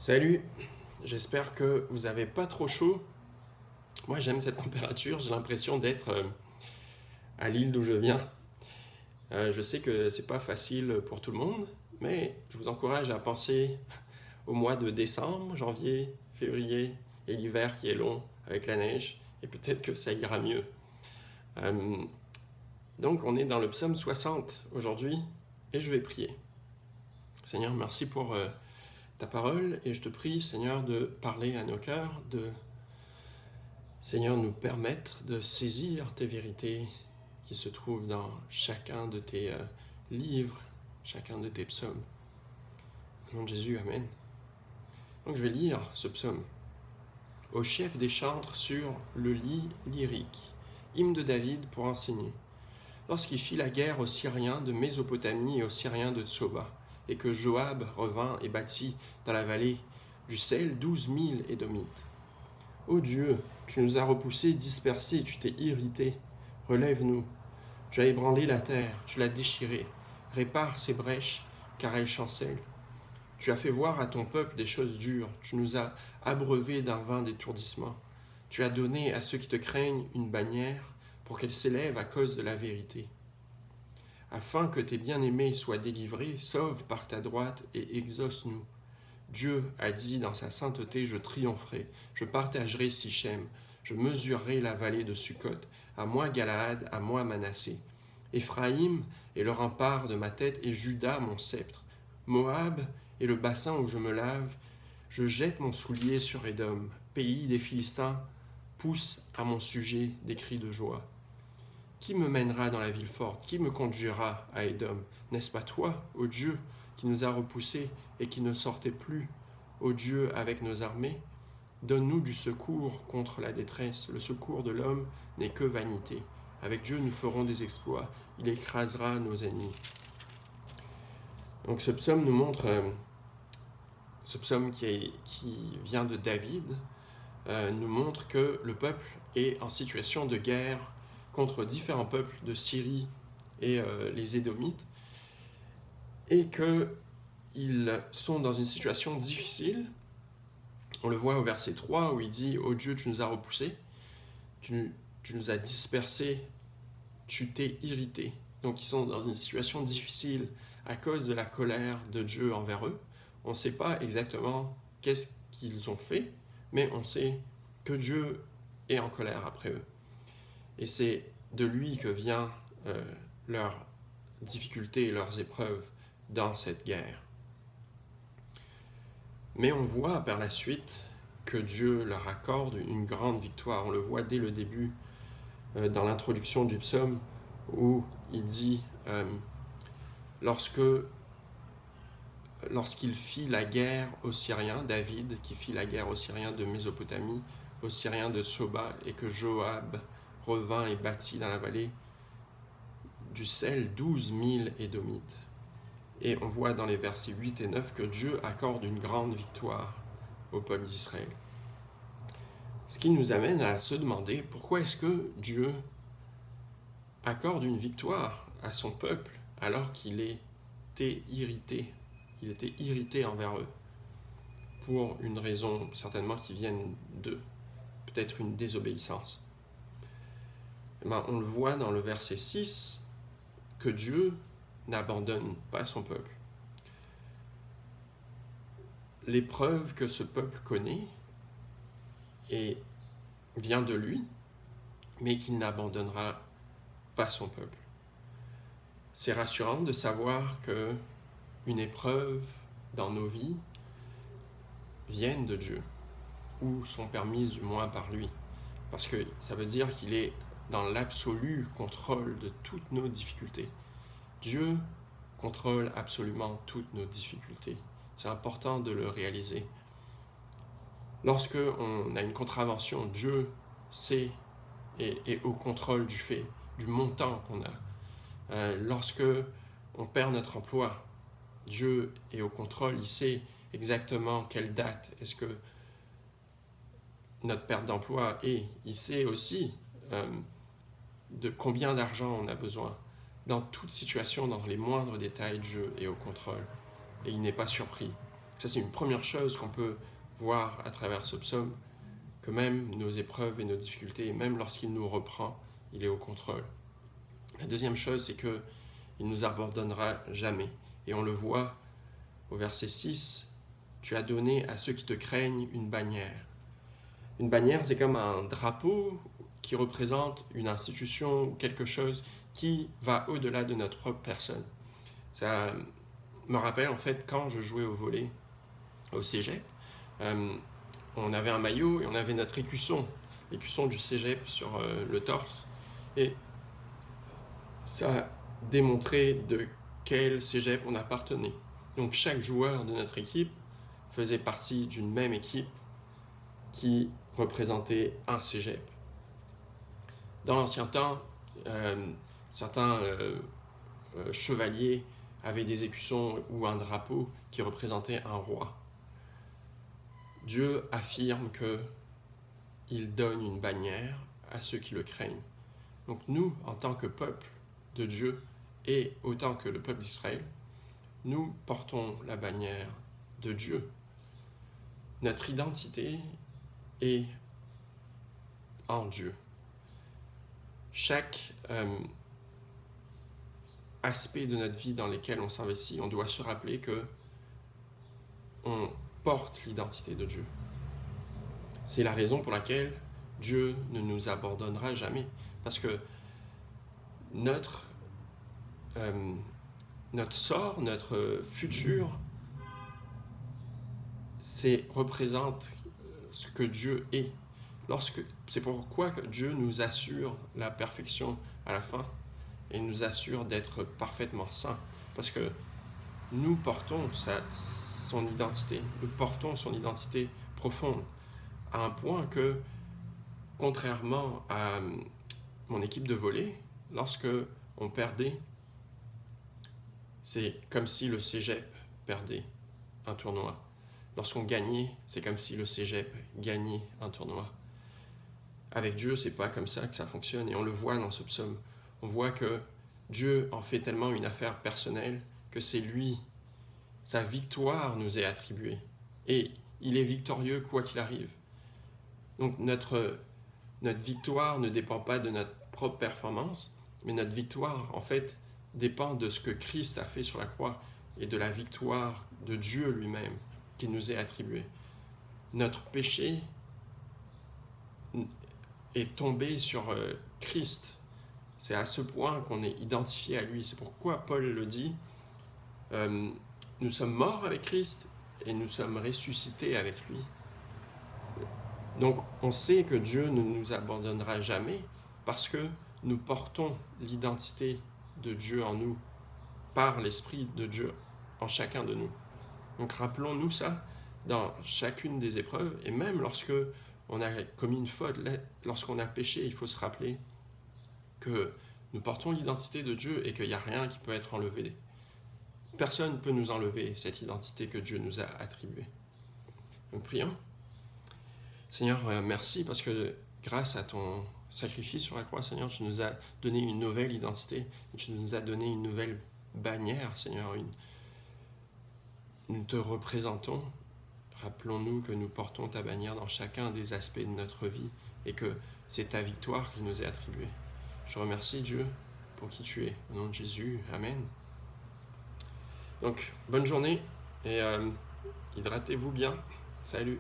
Salut, j'espère que vous n'avez pas trop chaud. Moi j'aime cette température, j'ai l'impression d'être à l'île d'où je viens. Je sais que c'est pas facile pour tout le monde, mais je vous encourage à penser au mois de décembre, janvier, février et l'hiver qui est long avec la neige, et peut-être que ça ira mieux. Euh, donc on est dans le psaume 60 aujourd'hui, et je vais prier. Seigneur, merci pour ta parole, et je te prie, Seigneur, de parler à nos cœurs, de Seigneur, nous permettre de saisir tes vérités qui se trouvent dans chacun de tes livres, chacun de tes psaumes. Au nom de Jésus, Amen. Donc je vais lire ce psaume. Au chef des chantres sur le lit lyrique, hymne de David pour enseigner. Lorsqu'il fit la guerre aux Syriens de Mésopotamie et aux Syriens de Tsoba, et que Joab revint et bâtit dans la vallée du Sel 12 000 Édomites. Ô Dieu, tu nous as repoussés, dispersés, tu t'es irrité. Relève-nous. Tu as ébranlé la terre, tu l'as déchirée. Répare ses brèches, car elles chancellent. Tu as fait voir à ton peuple des choses dures. Tu nous as abreuvés d'un vin d'étourdissement. Tu as donné à ceux qui te craignent une bannière pour qu'elle s'élève à cause de la vérité. Afin que tes bien-aimés soient délivrés, sauve par ta droite et exauce-nous. Dieu a dit dans sa sainteté, je triompherai, je partagerai Sichem, je mesurerai la vallée de Sukkot, à moi Galaad, à moi Manassé. Éphraïm est le rempart de ma tête et Juda mon sceptre. Moab est le bassin où je me lave, je jette mon soulier sur Édom, pays des Philistins, pousse à mon sujet des cris de joie. Qui me mènera dans la ville forte? Qui me conduira à Édom? N'est-ce pas toi, ô Dieu, qui nous a repoussés et qui ne sortait plus, ô Dieu, avec nos armées? Donne-nous du secours contre la détresse. Le secours de l'homme n'est que vanité. Avec Dieu, nous ferons des exploits. Il écrasera nos ennemis. Donc ce psaume nous montre, ce psaume qui vient de David, nous montre que le peuple est en situation de guerre contre différents peuples de Syrie et les Édomites, et qu'ils sont dans une situation difficile. On le voit au verset 3 où il dit « Ô Dieu, tu nous as repoussés, tu nous as dispersés, tu t'es irrité. » Donc ils sont dans une situation difficile à cause de la colère de Dieu envers eux. On ne sait pas exactement qu'est-ce qu'ils ont fait, mais on sait que Dieu est en colère après eux. Et c'est de lui que vient leur difficulté et leurs épreuves dans cette guerre. Mais on voit par la suite que Dieu leur accorde une grande victoire. On le voit dès le début, dans l'introduction du psaume, où il dit lorsqu'il fit la guerre aux Syriens, David qui fit la guerre aux Syriens de Mésopotamie, aux Syriens de Soba, et que Joab revint et bâtit dans la vallée du Sel 12 000 Édomites. Et on voit dans les versets 8 et 9 que Dieu accorde une grande victoire au peuple d'Israël. Ce qui nous amène à se demander pourquoi est-ce que Dieu accorde une victoire à son peuple alors qu'il était irrité. Il était irrité envers eux pour une raison certainement qui vienne d'eux, peut-être une désobéissance. On le voit dans le verset 6 que Dieu n'abandonne pas son peuple. L'épreuve que ce peuple connaît vient de lui, mais qu'il n'abandonnera pas son peuple. C'est rassurant de savoir qu'une épreuve dans nos vies vienne de Dieu, ou sont permises du moins par lui, parce que ça veut dire qu'il est dans l'absolu contrôle de toutes nos difficultés. Dieu contrôle absolument toutes nos difficultés. C'est important de le réaliser. Lorsque on a une contravention, Dieu sait et est au contrôle du montant qu'on a. Lorsque on perd notre emploi, Dieu est au contrôle, il sait exactement quelle date est-ce que notre perte d'emploi est. Il sait aussi de combien d'argent on a besoin. Dans toute situation, dans les moindres détails, Dieu est au contrôle et il n'est pas surpris. Ça, c'est une première chose qu'on peut voir à travers ce psaume, que même nos épreuves et nos difficultés, même lorsqu'il nous reprend, il est au contrôle. La deuxième chose, c'est qu'il ne nous abandonnera jamais. Et on le voit au verset 6, « Tu as donné à ceux qui te craignent une bannière. » Une bannière, c'est comme un drapeau qui représente une institution ou quelque chose qui va au-delà de notre propre personne. Ça me rappelle en fait quand je jouais au volley au cégep, on avait un maillot et on avait notre écusson du cégep sur le torse. Et ça démontrait de quel cégep on appartenait. Donc chaque joueur de notre équipe faisait partie d'une même équipe qui représentait un cégep. Dans l'ancien temps, certains chevaliers avaient des écussons ou un drapeau qui représentait un roi. Dieu affirme qu'il donne une bannière à ceux qui le craignent. Donc nous, en tant que peuple de Dieu, et autant que le peuple d'Israël, nous portons la bannière de Dieu. Notre identité est en Dieu. Chaque aspect de notre vie dans lequel on s'investit, on doit se rappeler que on porte l'identité de Dieu. C'est la raison pour laquelle Dieu ne nous abandonnera jamais. Parce que notre sort, notre futur, représente ce que Dieu est. C'est pourquoi Dieu nous assure la perfection à la fin et nous assure d'être parfaitement saints. Parce que nous portons son identité, nous portons son identité profonde, à un point que, contrairement à mon équipe de volley, lorsque on perdait, c'est comme si le cégep perdait un tournoi. Lorsqu'on gagnait, c'est comme si le cégep gagnait un tournoi. Avec Dieu, c'est pas comme ça que ça fonctionne, et on le voit dans ce psaume. On voit que Dieu en fait tellement une affaire personnelle que c'est lui, sa victoire nous est attribuée. Et il est victorieux quoi qu'il arrive. Donc notre victoire ne dépend pas de notre propre performance, mais notre victoire, en fait, dépend de ce que Christ a fait sur la croix et de la victoire de Dieu lui-même qui nous est attribuée. Notre péché est tombé sur Christ. C'est à ce point qu'on est identifié à lui. C'est pourquoi Paul le dit, nous sommes morts avec Christ et nous sommes ressuscités avec lui. Donc on sait que Dieu ne nous abandonnera jamais parce que nous portons l'identité de Dieu en nous, par l'Esprit de Dieu en chacun de nous. Donc rappelons-nous ça dans chacune des épreuves, et même lorsque on a commis une faute, lorsqu'on a péché, il faut se rappeler que nous portons l'identité de Dieu et qu'il n'y a rien qui peut être enlevé. Personne ne peut nous enlever cette identité que Dieu nous a attribuée. Donc prions. Seigneur, merci parce que grâce à ton sacrifice sur la croix, Seigneur, tu nous as donné une nouvelle identité, tu nous as donné une nouvelle bannière, Seigneur. Nous te représentons. Rappelons-nous que nous portons ta bannière dans chacun des aspects de notre vie et que c'est ta victoire qui nous est attribuée. Je remercie Dieu pour qui tu es. Au nom de Jésus, Amen. Donc, bonne journée et hydratez-vous bien. Salut.